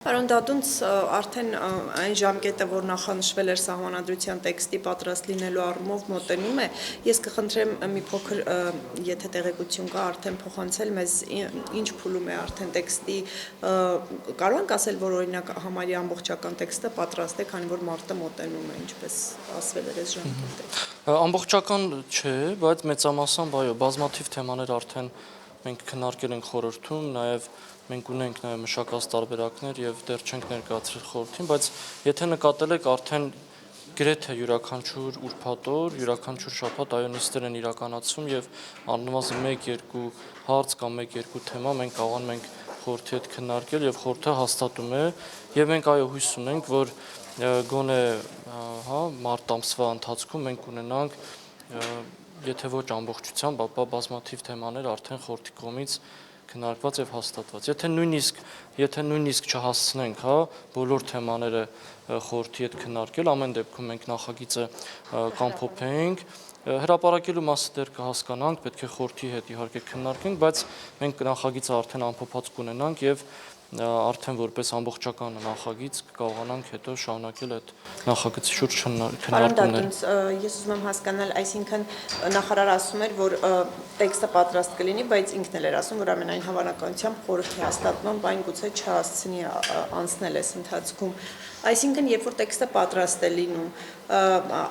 Պարոն Դադունց, արդեն այն ժամկետը, որ նախանշվել էր սահմանադրության տեքստի պատրաստ լինելու առումով մոտենում է, ես կխնդրեմ մի փոքր, եթե տեղեկություն կա, արդեն փոխանցել մեզ ինչ փուլում է արդեն տեքստի, կարող ենք ասել, որ օրինակ համարյա ամբողջական տեքստը պատրաստ է, քանի որ մարտը մոտենում է, ինչպես ասվել էր այս ժամկետը։ Ամբողջական չէ, բայց մեծամասամբ այո, բազմաթիվ թեմաներ արդեն մենք քննարկել ենք խորհրդում, նաև մենք ունենք նաև մշակած տարբերակներ եւ դեռ չենք ներկայացրել խորհրդին, բայց եթե նկատել եք արդեն գրեթե յուրաքանչյուր ուրբաթ օր, յուրաքանչյուր շաբաթ այո նիստեր են իրականացվում եւ առնվազն 1-2 հարց կամ 1-2 թեմա մենք կարողանում ենք խորհրդի հետ քննարկել եւ խորհրդը հաստատում է եւ մենք այո հույս ունենք, որ գոնե մարտ ամսվա ընթացքում մենք ունենանք եթե ոչ ամբողջությամբ, ապա բազմաթիվ թեմաներ արդեն խորհրդի կողմից քննարկված եւ հաստատված։ Եթե նույնիսկ չհասցնենք, բոլոր թեմաները խորհրդի հետ քննարկել, ամեն դեպքում մենք նախագիծը կամփոփենք, հրապարակելու մասը դեռ կհասկանանք, պետք է խորհրդի հետ իհարկե քննարկենք, բայց մենք նախագիծը արդեն ամփոփած կունենանք եւ արդեն որպես ամբողջական նախագիծ կարողանանք հետո շարունակել այդ նախագծի շուրջ քննարկումներ։ Ես ուզում եմ հասկանալ, այսինքն նախարարը ասում էր, որ տեքստը պատրաստ կլինի, բայց ինքն էլ էր ասում, որ ամենայն հավանականությամբ խորհրդի հաստատմամբ այն գուցե չհասցնի անցնել այս ընթացքում։ Այսինքն, երբ որ տեքստը պատրաստ է լինում,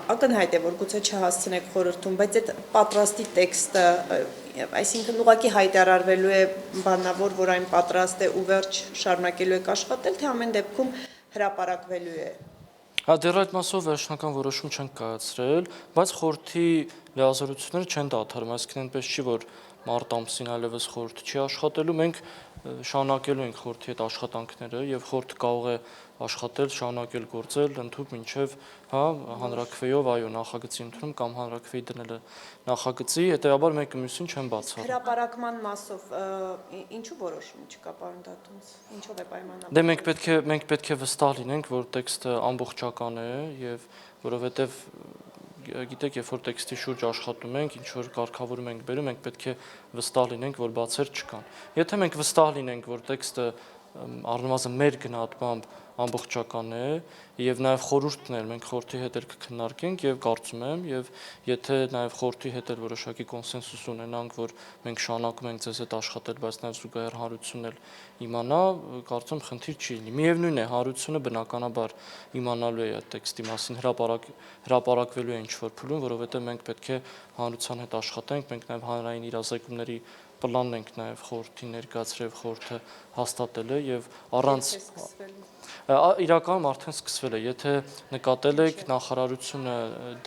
ակնհայտ է, որ գուցե չհասցնեք խորհրդում, բայց այդ պատրաստի տեքստը, այսինքն ուղղակի հայտարարվելու է բանավոր, որ այն պատրաստ է ու վերջ շարունակելու եք աշխատել, թե ամեն դեպքում հրապարակվելու է։ Դեռ այդ մասով վերջնական որոշում չենք կայացրել, բայց խորհրդի լիազորությունները չեն դադարում, այսինքն այնպես չի, որ մարտ ամսին այլևս խորհուրդ չի աշխատելու, մենք շարունակելու ենք խորհրդի հետ աշխատանքները եւ խորհուրդը կարող է աշխատել, շարունակել գործել ընդհանուր մինչեւ հանրաքվեով այո նախագծի ընդունում կամ հանրաքվեի դնելը նախագծի, հետեւաբար մեկը մյուսին չեն բացառում։ Հրապարակման մասով ինչու որոշում չկա, պարոն Դադունց, ինչով է պայմանավորված։ Դե մենք պետք է վստահ լինենք, որ տեքստը ամբողջական է եւ որովհետեւ գիտեք, երբ որ տեքստի շուրջ աշխատում ենք, ինչ որ կարգավորում ենք բերում, մենք պետք է վստահ լինենք, որ բացեր չկան։ Եթե մենք վստահ լինենք, որ տեքստը առնվազն մեր գնահատմամբ ամբողջական է եւ նաեւ խորհուրդն էլ մենք խորհրդի հետ կքննարկենք եւ կարծում եմ եւ եթե նաեւ խորհրդի հետ էլ որոշակի կոնսենսուս ունենանք, որ մենք շարունակում ենք ձեզ հետ աշխատել, բայց նաեւ զուգահեռ հանրությունն էլ իմանա, կարծում խնդիր չի լինի։ Միևնույն է, հանրությունը բնականաբար իմանալու է այդ տեքստի մասին, հրապարակվելու է ինչ-որ փուլում, որովհետեւ մենք պետք է հանրության հետ աշխատենք, մենք նաեւ հանրային իրազեկումների պլանն ենք նաև խորհրդի ներկայացրել, խորհուրդը հաստատել է եւ առանց իրականում արդեն սկսվել է, եթե նկատել եք նախարարությունը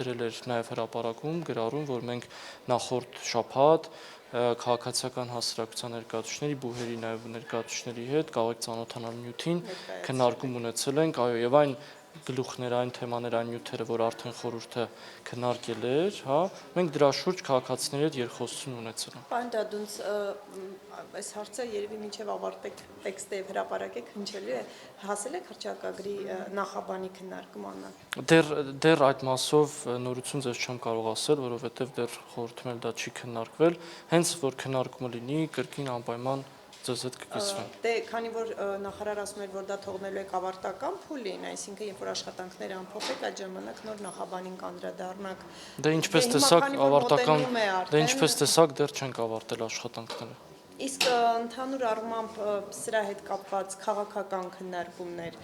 դրել էր նաև հրապարակում գրառում, որ մենք նախորդ շաբաթ քաղաքացիական հասարակության ներկայացուցիչների, բուհերի նաև ներկայացուցիչների հետ կարող եք ծանոթանալ նյութին, քննարկում ունեցել ենք, այո, եւ այն գլուխներ, այն թեմաներ, այն նյութերը, որ արդեն խորհուրդը քննարկել էր, մենք դրա շուրջ քաղաքացիների հետ երկխոսություն ունեցել ենք։ Պարոն Դադունց, այս հարցը երևի մինչև ավարտեք տեքստը եւ հրապարակեք հնչելու է, հասել եք հռչակագրի նախաբանի քննարկմանը։ Դեռ այդ մասով նորություն ձեզ չեմ կարող ասել, որովհետեւ դեռ խորհրդում էլ դա չի քննարկվել, հենց որ քննարկումը լինի, կրկին անպայման ձեզ հետ կկիսվենք։ Դե քանի որ նախարար ասում էր, որ դա թողնելու եք ավարտական փուլին, այսինքն երբ որ աշխատանքները ամփոփեք, այդ ժամանակ նոր նախաբանին կանդրադառնաք։ Դե ինչպես տեսակ ավարտական, դե ինչպես տեսակ դեռ չենք ավարտել աշխատանքները։ Իսկ ընդհանուր առմամբ սրա հետ կապված քաղաքական քննարկումներ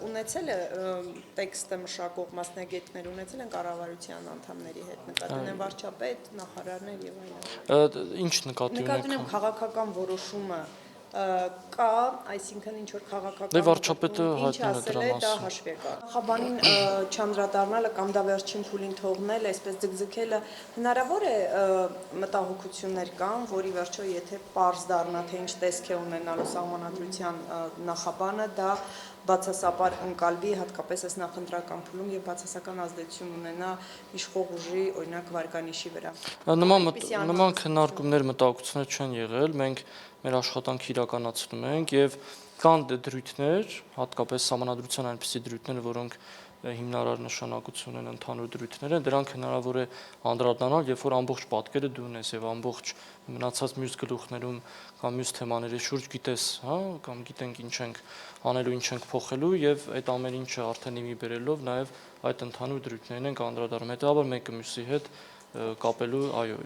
ունեցել է տեքստը մշակող մասնագետներ ունեցել են կառավարության անդամների հետ, նկատի ունեմ վարչապետ, նախարարներ եւ այլն։ Ինչ նկատի ունեք։ Նկատի ունեմ քաղաքական որոշումը կա, այսինքն ինչ որ քաղաքական Դե վարչապետը ինչ հայտնել է ասել է, դրա դա մասին։ հաշվի է կա։ Նախաբանին չանդրադառնալը կամ դա վերջին փուլին թողնելը, այսպես ձգձգելը հնարավոր է մտահոգություններ կան, որի վերջո եթե պարզ դառնա, թե ինչ տեսք է ունենալու սահմանադրության նախաբանը, դա բացասապար ընկալվի հատկապես այս նախընտրական փուլում եւ բացասական ազդեցություն ունենա իշխող ուժի, օրինակ վարկանիշի վրա։ Նման քննարկումներ մտահոգություններ չեն եղել, մենք մեր աշխատանքը իրականացնում ենք եւ կան դրույթներ, հատկապես սահմանադրության այնպիսի դրույթներ, որոնք հիմնարար նշանակություն ունեն ընդհանուր դրույթները, դրանք հնարավոր է անդրադառնալ, երբ որ ամբողջ պատկերը դու ունես եւ ամբողջ մնացած մյուս գլուխներում կամ մյուս թեմաների շուրջ գիտես, հա, կամ գիտենք ինչ ենք անելու, ինչ ենք փոխելու եւ այդ ամեն ինչը արդեն իմի բերելով նաեւ այդ ընդհանուր դրույթներն ենք անդրադառնում։ Հետեւաբար մեկը մյուսի հետ կապելու, այո,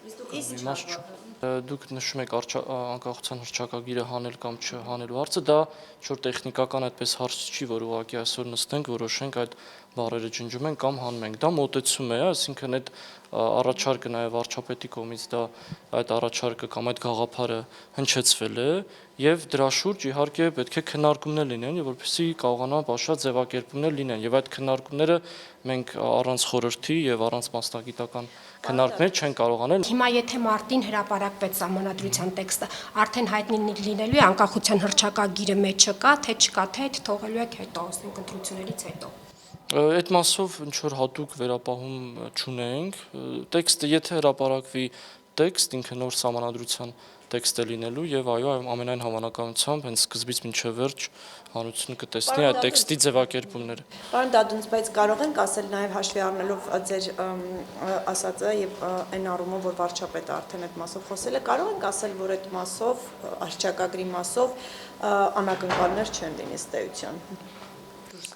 իմաստ չէ։ Դուք նշում եք անկախության հռչակագիրը հանել կամ չհանելու հարցը, դա ինչ-որ տեխնիկական այդպես հարց չի, որ ուղղակի այսօր նստենք, որոշենք այդ բառերը ջնջում ենք կամ հանում ենք։ Դա մոտեցում է, այսինքն այդ առաջարկը նաև վարչապետի կողմից դա այդ առաջարկը կամ այդ գաղափարը հնչեցվել է եւ դրա շուրջ իհարկե պետք է քննարկումներ լինեն, որպեսզի կարողանան բաշխած ձևակերպումներ լինեն եւ այդ քննարկումները մենք առանց խորհրդի եւ առանց մասնագիտական քննարկումներ չեն կարող անել։ Հիմա եթե մարտին հրապարակվեց սահմանադրության տեքստը, արդեն հայտնի լինելու է անկախության հռչակագիրը մեջը կա, թե չկա, թե այդ թողելու եք հետո, ասենք ընտրություններից հետո։ Այդ մասով ինչ որ հատուկ վերապահում չունենք, տեքստը եթե հրապարակվի տեքստ ինքը նոր սահմանադրության տեքստ է լինելու եւ այո ամենայն հավանականությամբ հենց սկզբից մինչեւ վերջ հանրությունը կտեսնի այդ տեքստի ձևակերպումները։ Պարոն Դադունց, բայց կարող ենք ասել նաև հաշվի առնելով ձեր ասածը եւ այն առումով, որ վարչապետը արդեն այդ մասով խոսել է, կարող ենք ասել, որ այդ մասով, հռչակագրի մասով անակնկալներ չեն լինի ըստ էության։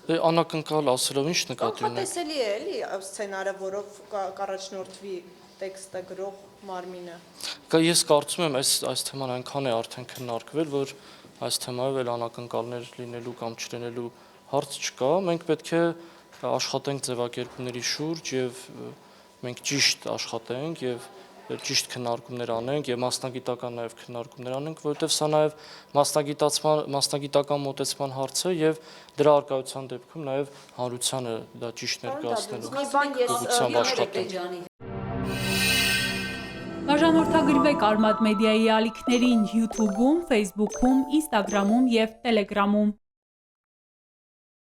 Դե անակնկալ ասելով ինչ նկատի ունեք։ Անտեսելի է, էլի, սցենարը, որով կառաջնորդվի տեքստը գրող մարմինը։ Ես կարծում եմ այս թեման այնքան է արդեն քննարկվել, որ այս թեմայով էլ անակնկալներ լինելու կամ չլինելու հարց չկա։ Մենք պետք է աշխատենք ձևակերպումների շուրջ եւ մենք ճիշտ աշխատենք եւ ճիշտ քննարկումներ անենք եւ մասնագիտական նաեւ քննարկումներ անենք, որովհետեւ սա նաեւ մասնագիտական մոտեցման հարց է եւ դրա արկայության դեպքում նաեւ հանրությանը դա ճիշտ ներկայացնելու ուղղությամբ աշխատենք։ Բաժանորդագրվեք Արմադ մեդիայի ալիքներին YouTube-ում, Facebook-ում, Instagram-ում և Telegram-ում։